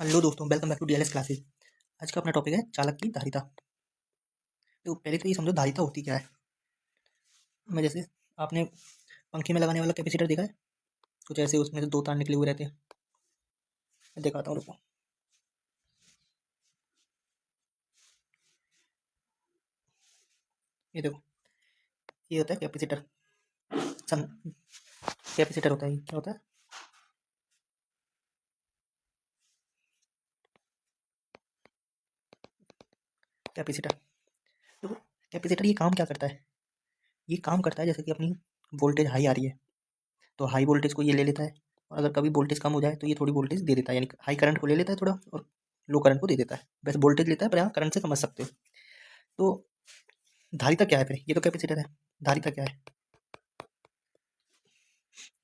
Hello दोस्तों, welcome back to DLS classes. आज का अपना टॉपिक है चालक की धारिता। तो पहले तो ये समझो धारिता होती क्या है। मैं जैसे आपने पंखे में लगाने वाला कैपेसिटर देखा है, कुछ ऐसे उसमें से दो तार निकले हुए रहते हैं। मैं दिखाता हूँ, रुको। ये देखो, ये होता है कैपेसिटर। सन कैपेसिटर होता है, ये क्या होता है? कैपेसिटर। देखो, कैपेसिटर ये काम क्या करता है? ये काम करता है जैसे कि अपनी वोल्टेज हाई आ रही है तो हाई वोल्टेज को ये ले लेता है, और अगर कभी वोल्टेज कम हो जाए तो ये थोड़ी वोल्टेज दे देता है, यानी हाई करंट को ले लेता है थोड़ा और लो करंट को दे देता है। वैसे वोल्टेज लेता है पर यहाँ करंट से समझ सकते हो। तो धारिता क्या है फिर? ये तो कैपेसिटर है। धारिता क्या है?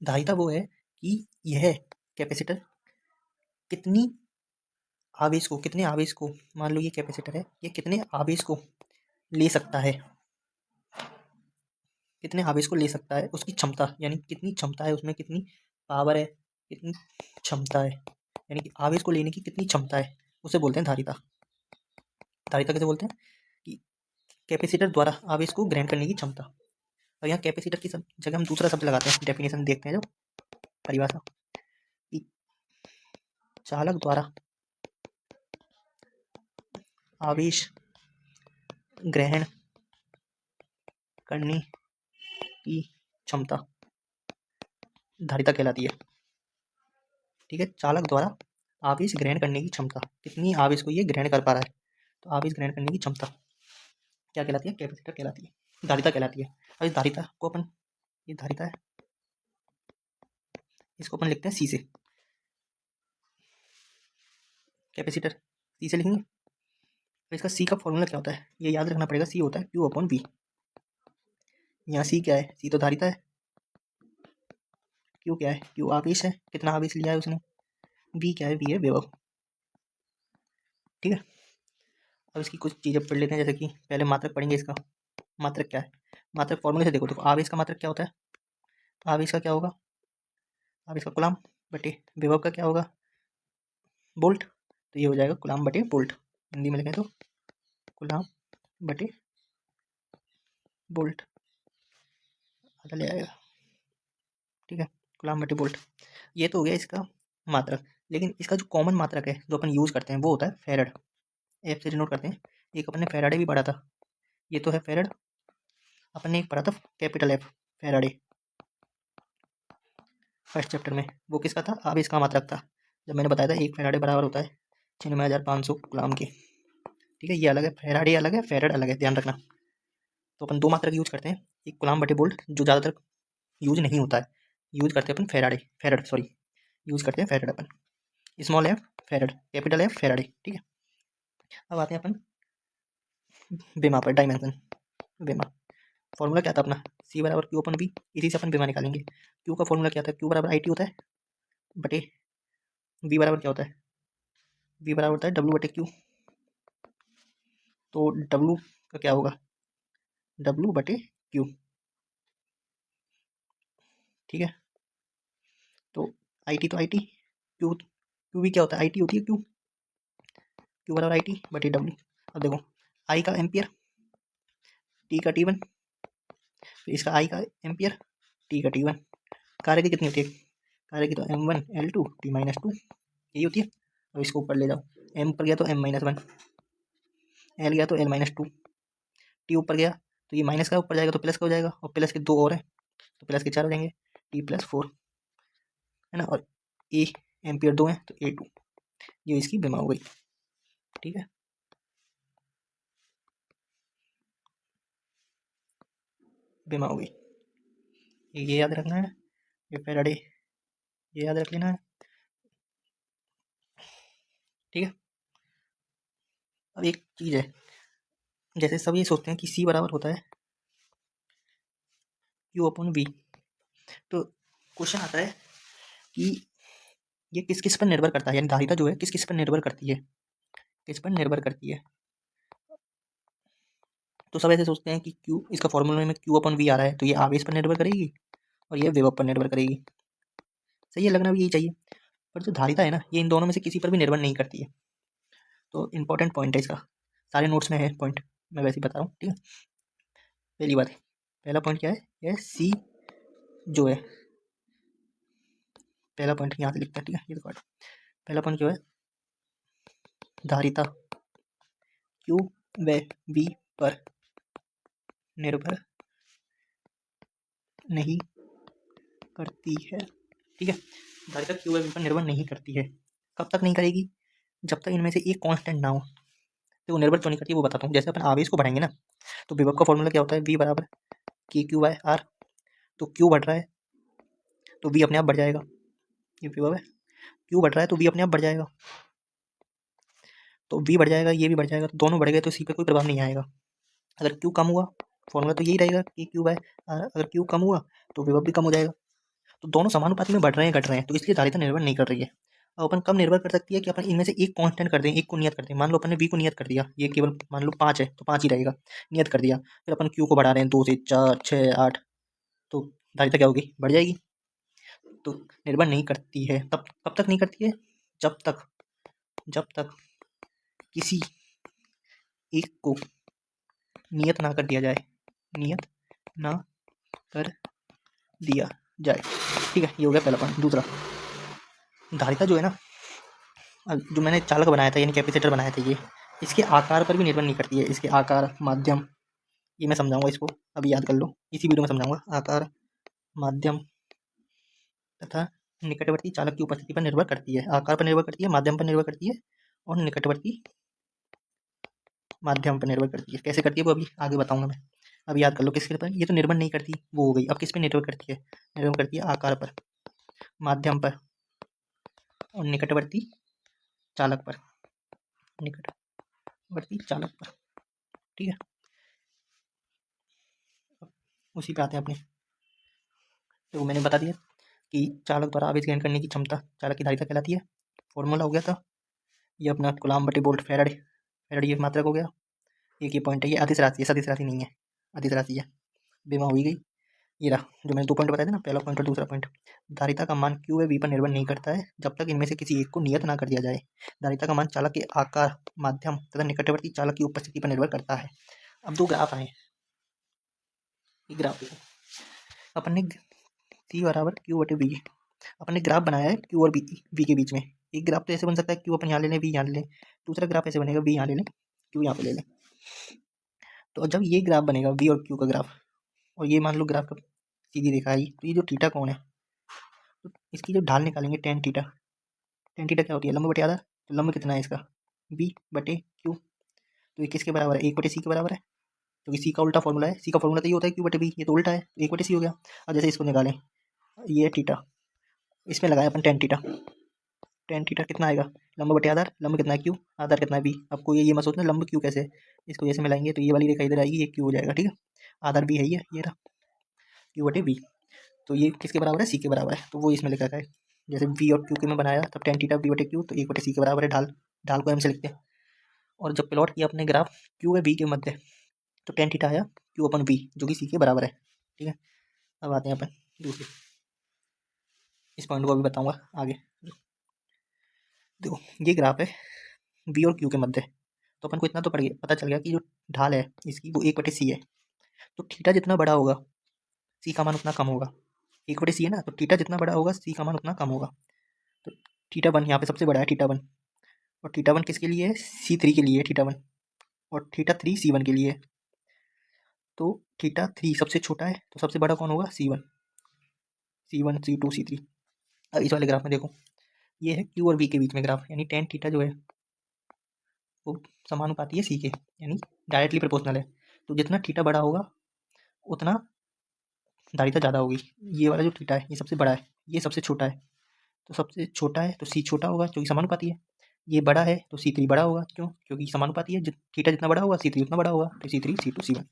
धारिता वो है कि यह कैपेसिटर कितनी कितने आवेश को, मान लो ये कैपेसिटर है, ये कितने आवेश को ले सकता है, कितने आवेश को ले सकता है, उसकी क्षमता, यानी कितनी क्षमता है उसमें, कितनी पावर है, कितनी क्षमता है, यानी कि आवेश को लेने की कितनी क्षमता है, उसे बोलते हैं धारिता। धारिता कैसे बोलते हैं? कि कैपेसिटर द्वारा आवेश को ग्रहण करने की क्षमता। और यहाँ कैपेसिटर की जगह हम दूसरा शब्द लगाते हैं, डेफिनेशन देखते हैं जो परिभाषा, कि चालक द्वारा आवेश ग्रहण करने की क्षमता धारिता कहलाती है। ठीक है, चालक द्वारा आवेश ग्रहण करने की क्षमता, कितनी आवेश को ये ग्रहण कर पा रहा है, तो आवेश ग्रहण करने की क्षमता क्या कहलाती है? कैपेसिटर कहलाती है, धारिता कहलाती है। और इस धारिता को अपन, ये धारिता है, इसको अपन लिखते हैं सी से। कैपेसिटर सी से लिखेंगे। तो इसका सी का फॉर्मूला क्या होता है ये याद रखना पड़ेगा। सी होता है क्यू अपॉन वी। यहाँ सी क्या है? सी तो धारिता है। क्यू क्या है? क्यू आवेश है, कितना आवेश लिया है उसने। वी क्या है? वी है विभव। ठीक है, अब इसकी कुछ चीज़ें पढ़ लेते हैं, जैसे कि पहले मात्रक पढ़ेंगे इसका। मात्रक क्या है? मात्रक फॉर्मूले से देखो आवेश का मात्रक क्या होता है? आवेश का क्या होगा? आवेश का कूलाम बटे विभव का क्या होगा? वोल्ट। तो ये हो जाएगा कूलाम बटे वोल्ट। हिंदी में लिखें तो कूलाम बटे वोल्ट आता ले आएगा। ठीक है, कूलाम बटे वोल्ट। ये तो हो गया इसका मात्रक। लेकिन इसका जो कॉमन मात्रक है जो अपन यूज़ करते हैं वो होता है फेरड। एफ से डिनोट करते हैं। एक अपन ने फेराडे भी पढ़ा था, ये तो है फेरड। अपन ने एक पढ़ा था capital F, Faraday, first chapter में। वो किसका था? आवेश का मात्रक था। जब मैंने बताया था 1 फेराडे बराबर होता है 96,500 कूलाम के। ठीक है, ये अलग है, फेराडे अलग है, फेरड अलग है, ध्यान रखना। तो अपन दो मात्रक यूज करते हैं, एक कूलाम बटे वोल्ट जो ज़्यादातर यूज नहीं होता है, यूज करते हैं अपन फेरड यूज करते हैं फेरड अपन। Small F farad, capital F Faraday. ठीक है, अब आते हैं अपन बेमा पर, डायमेंशन बेमा। फॉर्मूला क्या था अपना? सी बराबर क्यू अपन वी। इसी से अपन बेमा निकालेंगे। क्यू का फॉर्मूला क्या था? क्यू बराबर आई टी होता है बटे वी बराबर क्या होता है? वी बराबर होता है डब्ल्यू बटे क्यू। तो डब्ल्यू का क्या होगा? डब्ल्यू बटे क्यू। ठीक है, तो आई टी तो आई टी, क्यू भी क्या होता है? आई टी होती है क्यू। क्यू बराबर आई टी बटे डब्ल्यू। अब देखो, आई का एम्पियर, टी का टी वन, फिर इसका आई का एम्पियर, टी का टी वन। कार्य की कितनी होती है? कार्य की तो M one L two T minus two, यही होती है। अब इसको ऊपर ले जाओ, एम पर गया तो एम माइनस वन, एल गया तो एल माइनस टू, टी ऊपर गया तो ये माइनस का ऊपर जाएगा तो प्लस का हो जाएगा, और प्लस के दो और है तो प्लस के चार हो जाएंगे, टी प्लस फोर, है ना। और ए एम्पियर दो है तो ए टू, ये इसकी बेमा हो गई। ठीक है, बेमा हो गई। ये याद रखना है, ये फेराडे, ये याद रख लेना है। ठीक है, अब एक चीज़ है, जैसे सब ये सोचते हैं कि सी बराबर होता है क्यू अपॉन वी, तो क्वेश्चन आता है कि ये किस किस पर निर्भर करता है, यानी धारिता जो है किस किस पर निर्भर करती है, किस पर निर्भर करती है। तो सब ऐसे सोचते हैं कि क्यू, इसका फॉर्मूला में क्यू अपॉन वी आ रहा है तो ये आवेश पर निर्भर करेगी और ये विभव पर निर्भर करेगी। सही है, लगना भी यही चाहिए। पर जो धारिता है ना, ये इन दोनों में से किसी पर भी निर्भर नहीं करती है। तो इंपॉर्टेंट पॉइंट है इसका, सारे नोट्स में है पॉइंट, मैं वैसे ही बता रहा हूँ, ठीक है। पहली बात है, पहला पॉइंट क्या है, ये सी जो है, पहला पॉइंट यहाँ से लिखते हैं, ठीक है। ये देखो पहला पॉइंट जो है, धारिता क्यू व वी पर निर्भर नहीं करती है, ठीक है। धारिता क्यू व वी पर निर्भर नहीं करती है। कब तक नहीं करेगी, जब तक इनमें से एक कांस्टेंट ना हो। तो वो निर्भर क्यों नहीं करती है वो बताता हूँ। जैसे अपन आवेश को बढ़ाएंगे ना, तो विभव का फॉर्मूला क्या होता है, वी बराबर के क्यू बाय आर। तो क्यू बढ़ रहा है तो वी अपने आप बढ़ जाएगा, ये विभव है। क्यू बढ़ रहा है तो वी अपने आप बढ़ जाएगा, तो वी बढ़ जाएगा, ये भी बढ़ जाएगा, तो दोनों बढ़ गए तो सी पे कोई प्रभाव नहीं आएगा। अगर क्यू कम हुआ, फॉर्मूला तो यही रहेगा कि क्यू बाय आर, अगर क्यू कम हुआ तो विभव भी कम हो जाएगा। तो दोनों समानुपाती में बढ़ रहे हैं, घट रहे हैं, तो इसलिए धारिता निर्भर नहीं कर रही है। अब अपन कब निर्भर कर सकती है कि अपन इनमें से एक कांस्टेंट कर दें, एक को नियत कर दें। मान लो अपन ने वी को नियत कर दिया, ये केवल मान लो 5 है तो 5 ही रहेगा, नियत कर दिया। फिर अपन क्यू को बढ़ा रहे हैं 2 से 4 6 8, तो धारिता क्या होगी, बढ़ जाएगी। तो निर्भर नहीं करती है, तब कब तक नहीं करती है, जब तक किसी एक को नियत ना कर दिया जाए, नियत ना कर दिया जाए, ठीक है। ये हो गया पहला पॉइंट। दूसरा, धारिता जो है ना, जो मैंने चालक बनाया था यानी कैपेसिटर बनाया था, ये इसके आकार पर भी निर्भर नहीं करती है। इसके आकार, माध्यम, ये मैं समझाऊंगा, इसको अभी याद कर लो, इसी वीडियो में समझाऊंगा। आकार, माध्यम तथा निकटवर्ती चालक की उपस्थिति पर निर्भर करती है। आकार पर निर्भर करती है, माध्यम पर निर्भर करती है, और निकटवर्ती माध्यम पर निर्भर करती है। कैसे करती है वो अभी आगे बताऊंगा मैं, अभी याद कर लो किसके पर। ये तो निर्भर नहीं करती, वो हो गई। अब किस पे निर्भर करती है, निर्भर करती है आकार पर, माध्यम पर और निकटवर्ती चालक पर, निकटवर्ती चालक पर, ठीक है। उसी पे आते हैं अपने, तो मैंने बता दिया कि चालक द्वारा आवेश ग्रहण करने की क्षमता चालक की धारिता कहलाती है। फॉर्मूला हो गया था ये अपना, कूलम्ब बटे वोल्ट फैराडे, फैराडे ये मात्रक हो गया। एक ये पॉइंट है, ये अदिश राशि है, सदिश राशि नहीं है, अदिश राशि है। बेमा हो गई। ये रहा जो मैंने 2 पॉइंट बताए थे ना, पहला पॉइंट और दूसरा पॉइंट। धारिता का मान क्यू व वी पर निर्भर नहीं करता है जब तक इनमें से किसी एक को नियत ना कर दिया जाए। धारिता का मान चालक के आकार, माध्यम तथा निकटवर्ती चालक की उपस्थिति पर निर्भर करता है। अब 2 ग्राफ आए, ये ग्राफ देखो, अपन ने सी बराबर क्यू बटे वी, अपन ने ग्राफ बनाया है क्यू और वी के बीच में। एक ग्राफ तो ऐसे बन सकता है, क्यू अपन यहाँ ले लें, वी यहाँ ले लें। दूसरा ग्राफ ऐसे बनेगा, वी यहाँ ले लें, क्यू यहाँ पे ले लें। तो जब ये ग्राफ बनेगा वी और क्यू का ग्राफ, और ये मान लो ग्राफ का सीधी रेखा आई, तो ये जो थीटा कोण है, तो इसकी जो ढाल निकालेंगे टेन थीटा, टेन थीटा क्या होती है, लंब बटे आधार। तो लंब कितना है इसका, बी बटे क्यू। तो ये किसके बराबर है, एक बटे सी के बराबर है, क्योंकि सी का उल्टा फॉर्मूला है। सी का फॉर्मूला तो ये होता है क्यू बटे बी, ये तो उल्टा है, तो एक बटे सी हो गया। अब जैसे इसको निकालें, ये थीटा, इसमें लगाया अपन टेन थीटा, टेन थीटा कितना आएगा, लंब बटे आधार, लंब कितना है क्यू, आधार कितना है बी। आपको ये मत सोचना लंब क्यू कैसे है, इसको जैसे मिलाएंगे तो ये वाली रेखा इधर आएगी, ये क्यू हो जाएगा, ठीक है। आधार बी है, ये रहा क्यू बटे बी। तो ये किसके बराबर है, सी के बराबर है, तो वो इसमें लिखा है। जैसे वी और क्यू के में बनाया तब टेन थीटा बी बटे क्यू, तो एक बटे सी के बराबर है, ढाल, ढाल को एम से लिखते हैं। और जब प्लॉट किया अपने ग्राफ क्यू व बी के मध्य, तो टेन थीटा आया क्यू अपन बी, जो कि सी के बराबर है, ठीक है। अब आते हैं अपन दूसरे, इस पॉइंट को अभी बताऊंगा आगे। देखो ये ग्राफ है बी और क्यू के मध्य, तो अपन को इतना तो पता चल गया कि जो ढाल है इसकी वो एक बटे सी है। तो थीटा जितना बड़ा होगा सी का मान उतना कम होगा, एक बटे सी है ना, तो थीटा जितना बड़ा होगा सी का मान उतना कम होगा। तो थीटा वन यहाँ पे सबसे बड़ा है, थीटा वन, और थीटा वन किसके लिए है, सी थ्री के लिए है थीटा वन, और थीटा थ्री सी वन के लिए है। तो थीटा थ्री सबसे छोटा है, तो सबसे बड़ा कौन होगा, C one, C one C two C three. अब इस वाले ग्राफ में देखो, ये है क्यू और वी के बीच में ग्राफ, यानी टेन थीटा जो है वो समानुपाती है सी के, यानी डायरेक्टली प्रोपोर्शनल है। तो जितना थीटा बड़ा होगा उतना धारिता ज़्यादा होगी। ये वाला जो थीटा है ये सबसे बड़ा है, ये सबसे छोटा है, तो सबसे छोटा है तो सी छोटा होगा क्योंकि समानुपाती है। ये बड़ा है तो सी थ्री बड़ा होगा, क्यों, क्योंकि समानुपाती है, थीटा जितना बड़ा होगा सी थ्री उतना बड़ा होगा, तो C three C two C one.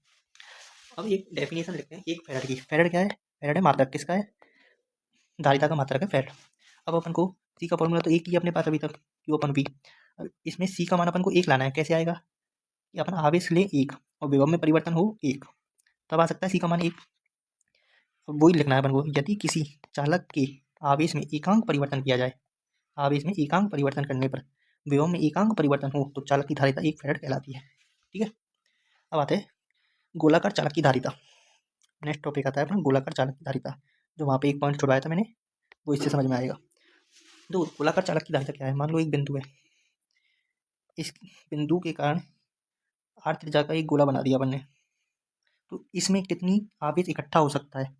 अब एक डेफिनेशन लिखते हैं एक फैराड की। फैराड क्या है, फैराड है मात्रक, किसका है, धारिता का मात्रक है फैराड। अब अपन को सी का फॉर्मूला तो एक ही अपने पास अभी तक, क्यू अपन वी। इसमें सी का मान अपन को एक लाना है, कैसे आएगा, कि अपन आवेश ले एक और विभव में परिवर्तन हो एक, तब आ सकता है सी का मान एक। वही लिखना है अपन को, यदि किसी चालक के आवेश में एकांक परिवर्तन किया जाए, आवेश में एकांक परिवर्तन करने पर विभव में एकांक परिवर्तन हो तो चालक की धारिता 1 फैराड कहलाती है। ठीक है, अब आते हैं गोलाकार चालक की धारिता। नेक्स्ट टॉपिक आता है अपना गोलाकार चालक की धारिता। जो वहाँ पे एक पॉइंट छुड़वाया था मैंने, वो इससे समझ में आएगा। तो गोलाकार चालक की धारिता क्या है? मान लो एक बिंदु है, इस बिंदु के कारण r त्रिज्या का एक गोला बना दिया अपन ने, तो इसमें कितनी आवेश इकट्ठा हो सकता है,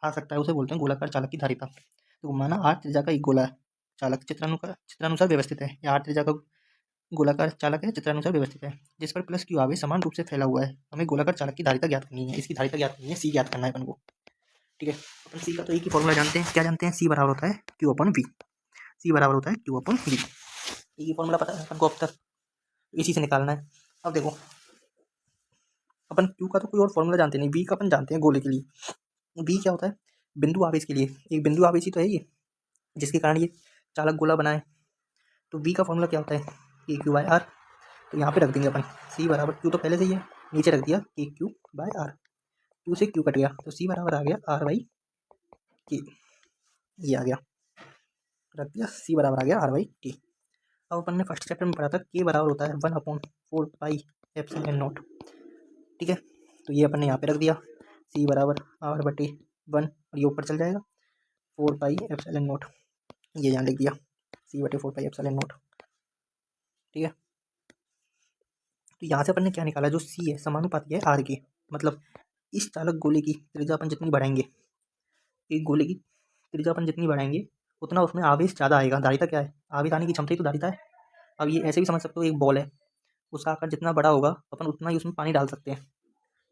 आ सकता है, उसे बोलते हैं गोलाकार चालक की धारिता। तो माना r त्रिज्या का एक गोला है, चालक चित्रानुसार व्यवस्थित है, या r त्रिज्या का गोलाकार चालक है, चित्रानुसार व्यवस्थित है, जिस पर प्लस क्यू आवेश समान रूप से फैला हुआ है। हमें गोलाकार चालक की धारिता ज्ञात करनी है, इसकी धारिता ज्ञात करनी है, सी ज्ञात करना है अपन को। ठीक है, अपन सी का तो एक ही फॉर्मूला जानते हैं, क्या जानते हैं? सी बराबर होता है क्यू अपन वी। सी बराबर होता है क्यू अपन वी, एक ही फॉर्मूला पता है अपन को अब तक, इसी से निकालना है। अब देखो, अपन क्यू का तो कोई और फॉर्मूला जानते नहीं, वी का अपन जानते हैं गोले के लिए। वी क्या होता है? बिंदु आवेश के लिए, एक बिंदु आवेश ही तो है ये, जिसके कारण ये चालक गोला बनाए। तो वी का फॉर्मूला क्या होता है? के क्यू बाय आर। तो यहाँ पे रख देंगे अपन सी बराबर, क्यू तो पहले से ही है, नीचे रख दिया के क्यू बाय आर, क्यू से क्यू कट गया, तो सी बराबर आ गया आर बाई के, ये आ गया, रख दिया, सी बराबर आ गया आर बाई के। अब अपन ने फर्स्ट चैप्टर में पढ़ा था के बराबर होता है 1/4 पाई एप्सिलॉन नॉट। ठीक है, तो ये अपन ने यहाँ पे रख दिया, सी बराबर r/1, और ये ऊपर चल जाएगा 4 पाई एप्सिलॉन नॉट, ये यहाँ लिख दिया c/4 पाई एप्सिलॉन नॉट। ठीक है, तो यहाँ से अपन ने क्या निकाला? जो सी है समानुपाती है आर के, मतलब इस चालक गोले की त्रिज्या अपन जितनी बढ़ाएंगे, एक गोले की त्रिज्या अपन जितनी बढ़ाएंगे उतना उसमें आवेश ज़्यादा आएगा। धारिता क्या है? आवेश आने की क्षमता ही तो धारिता है। अब ये ऐसे भी समझ सकते हो, एक बॉल है, उसका आकार जितना बड़ा होगा अपन उतना ही उसमें पानी डाल सकते हैं।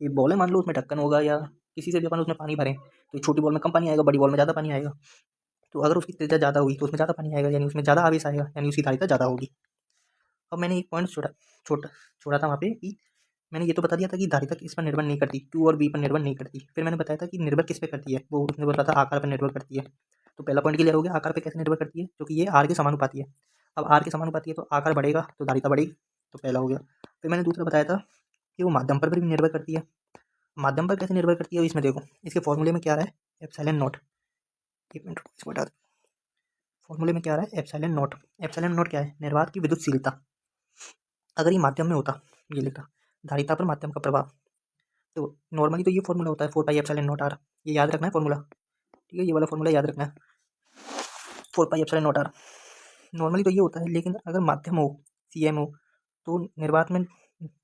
एक बॉल है, मान लो उसमें ढक्कन होगा या किसी से भी अपन उसमें पानी भरें, तो छोटी बॉल में कम पानी आएगा, बड़ी बॉल में ज़्यादा पानी आएगा। तो अगर उसकी त्रिज्या ज़्यादा हुई तो उसमें ज़्यादा पानी आएगा, यानी उसमें ज़्यादा आवेश आएगा, यानी उसकी धारिता ज़्यादा होगी। अब मैंने एक पॉइंट छोड़ा था वहाँ पे कि मैंने ये तो बता दिया था कि धारिता किस पर निर्भर नहीं करती, क्यू और वी पर निर्भर नहीं करती। फिर मैंने बताया था कि निर्भर किस पे करती है, वो उसने बोला था आकार पर निर्भर करती है। तो पहला पॉइंट क्लियर हो गया, आकार पे कैसे निर्भर करती है, क्योंकि ये आर के समानुपाती है। अब आर के समानुपाती है तो आकार बढ़ेगा तो धारिता बढ़ेगी, तो पहला हो गया। फिर मैंने दूसरा बताया था कि वो माध्यम पर भी निर्भर करती है। माध्यम पर कैसे निर्भर करती है, इसमें देखो, इसके फॉर्मूले में क्या आ रहा है? Epsilon not. एक मिनट इसको बता दो, फॉर्मूले में क्या आ रहा है? Epsilon not. एप्सिलॉन नॉट क्या है? निर्वात की विद्युतशीलता। अगर ये माध्यम में होता, ये लिखा धारिता पर माध्यम का प्रभाव, तो नॉर्मली तो ये फॉर्मूला होता है 4 पाई एप्सिलॉन नॉट आर, ये याद रखना है फॉर्मूला। ठीक है, ये वाला फॉर्मूला याद रखना है, 4 pi epsilon nought R. Normally तो ये होता है, लेकिन अगर माध्यम हो, सी एम हो, तो निर्वात में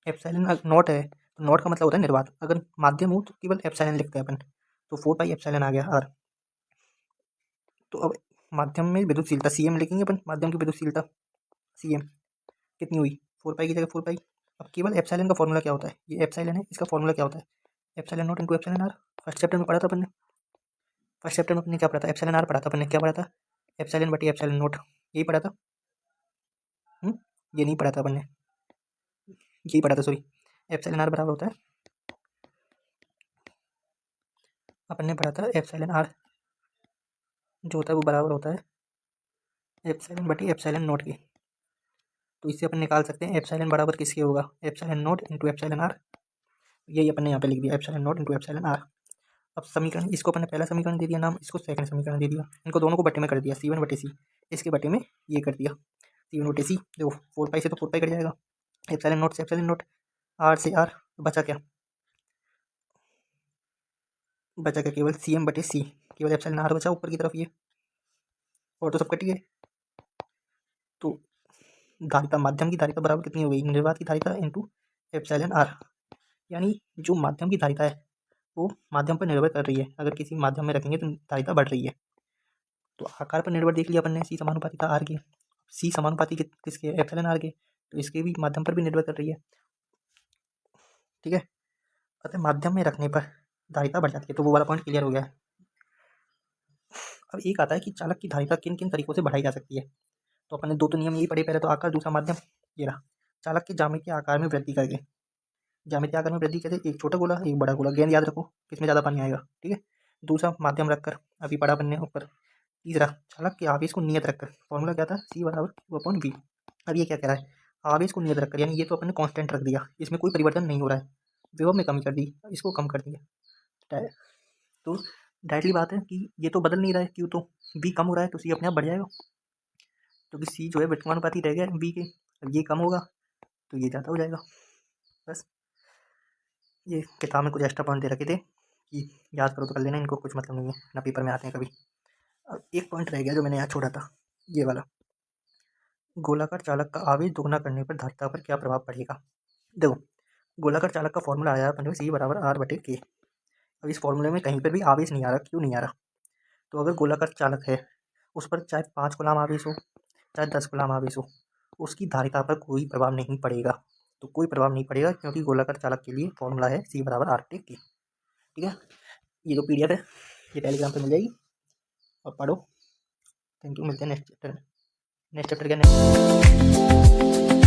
एप्सिलॉन नॉट है, तो नॉट का मतलब होता है निर्वात। अगर माध्यम हो तो केवल एप्सिलॉन लिखते हैं अपन, तो 4 पाई एप्सिलॉन आ गया आर। तो अब माध्यम में विद्युतशीलता सी एम लिखेंगे अपन, माध्यम की विद्युतशीलता सी एम कितनी हुई? 4 पाई की जगह 4 पाई। अब केवल एप्सिलॉन का फॉर्मूला क्या होता है? ये एप्सिलॉन है, इसका फॉर्मूला क्या होता है? Epsilon nought into epsilon R. First chapter में पढ़ा था अपन ने, फर्स्ट चैप्टर में अपने क्या पढ़ा था? एप्सिलॉन आर पढ़ा था अपन ने, क्या पढ़ा था? एप्सिलॉन बटी एप्सिलॉन नॉट, यही पढ़ा था। ये नहीं पढ़ा था अपन ने, यही पढ़ा था, सॉरी। एप्सिलॉन आर बराबर होता है, अपन ने पढ़ा था एप्सिलॉन आर जो होता है वो बराबर होता है एप्सिलॉन बटी एप्सिलॉन नॉट की। तो इससे अपन निकाल सकते हैं एप्सिलॉन बराबर किसके होगा? Epsilon nought into epsilon R. यही अपन ने यहाँ पे लिख दिया, epsilon nought into epsilon R. अब समीकरण, इसको अपन ने पहला समीकरण दे दिया नाम, इसको सेकंड समीकरण दे दिया, इनको दोनों को बटे में कर दिया, सी वन बटे सी, इसके बटे में ये कर दिया सी वन बटे सी। देखो 4 पाई से तो 4 पाई कट जाएगा, एप्सिलॉन नॉट से एप्सिलॉन नॉट, आर से आर, बचा क्या? बचा क्या? केवल सी एम बटे सी, केवल एप्सिलॉन आर बचा ऊपर की तरफ, ये और तो सब कट गए। तो धारिता, माध्यम की धारिता बराबर कितनी हो गई? निर्वात की धारिता इंटू एप्सिलॉन आर, यानी जो माध्यम की धारिता है वो माध्यम पर निर्भर कर रही है। अगर किसी माध्यम में रखेंगे तो धारिता बढ़ रही है। तो आकार पर निर्भर देख लिया अपन ने, सी समानुपाती था आर के, सी समानुपाती किसके? एप्सिलॉन आर के, तो इसके भी माध्यम पर भी निर्भर कर रही है। ठीक है, अतः माध्यम में रखने पर धारिता बढ़ जाती है, तो वो वाला पॉइंट क्लियर हो गया है। अब एक आता है कि चालक की धारिता किन किन तरीकों से बढ़ाई जा सकती है। तो अपन ने दो तो नियम यही पढ़े, पहले तो आकार, दूसरा माध्यम। ये रहा, चालक के ज्यामितीय आकार में वृद्धि करके, ज्यामितीय आकार में वृद्धि कैसे? एक छोटा गोला, एक बड़ा गोला, गेंद याद रखो, किसमें ज़्यादा पानी आएगा। ठीक है, दूसरा माध्यम रखकर, अभी पढ़ा अपन ने ऊपर। तीसरा, चालक के आवेश को नियत रखकर, फॉर्मूला क्या था? सी बराबर क्यू अपॉन वी। अब ये क्या कह रहा है? आवेश को नियत रखकर, यानी ये तो अपन ने कांस्टेंट रख दिया, इसमें कोई परिवर्तन नहीं हो रहा है, विभव में कमी कर दी, इसको कम कर दिया। तो डायरेक्टली बात है कि ये तो बदल नहीं रहा है, क्यों? तो वी कम हो रहा है तो सी अपने आप बढ़ जाएगा। क्योंकि सी जो है व्युत्क्रमानुपाती रह गया बी के, अब ये कम होगा तो ये ज़्यादा हो जाएगा। बस ये किताब में कुछ एक्स्ट्रा पॉइंट दे रखे थे कि याद करो तो कर लेना, इनको कुछ मतलब नहीं है ना, पेपर में आते हैं कभी। अब एक पॉइंट रह गया जो मैंने यहाँ छोड़ा था, ये वाला, गोलाकार चालक का आवेश दोगुना करने पर धारिता पर क्या प्रभाव पड़ेगा। देखो गोलाकार चालक का फॉर्मूला आया अपने सी बराबर आर बटे के। अब इस फॉर्मूले में कहीं पर भी आवेश नहीं आ रहा, क्यों नहीं आ रहा, तो अगर गोलाकार चालक है उस पर चाहे 5 कूलाम आवेश हो चाहे 10 कूलाम आवेश हो, उसकी धारिता पर कोई प्रभाव नहीं पड़ेगा। तो कोई प्रभाव नहीं पड़ेगा क्योंकि गोलाकार चालक के लिए फॉर्मूला है सी बराबर आर बटे के। ठीक है, ये जो PDF है ये टेलीग्राम पे मिल जाएगी और पढ़ो। थैंक यू, मिलते हैं नेक्स्ट चैप्टर में। नेक्स्ट चैप्टर क्या, नेक्स्ट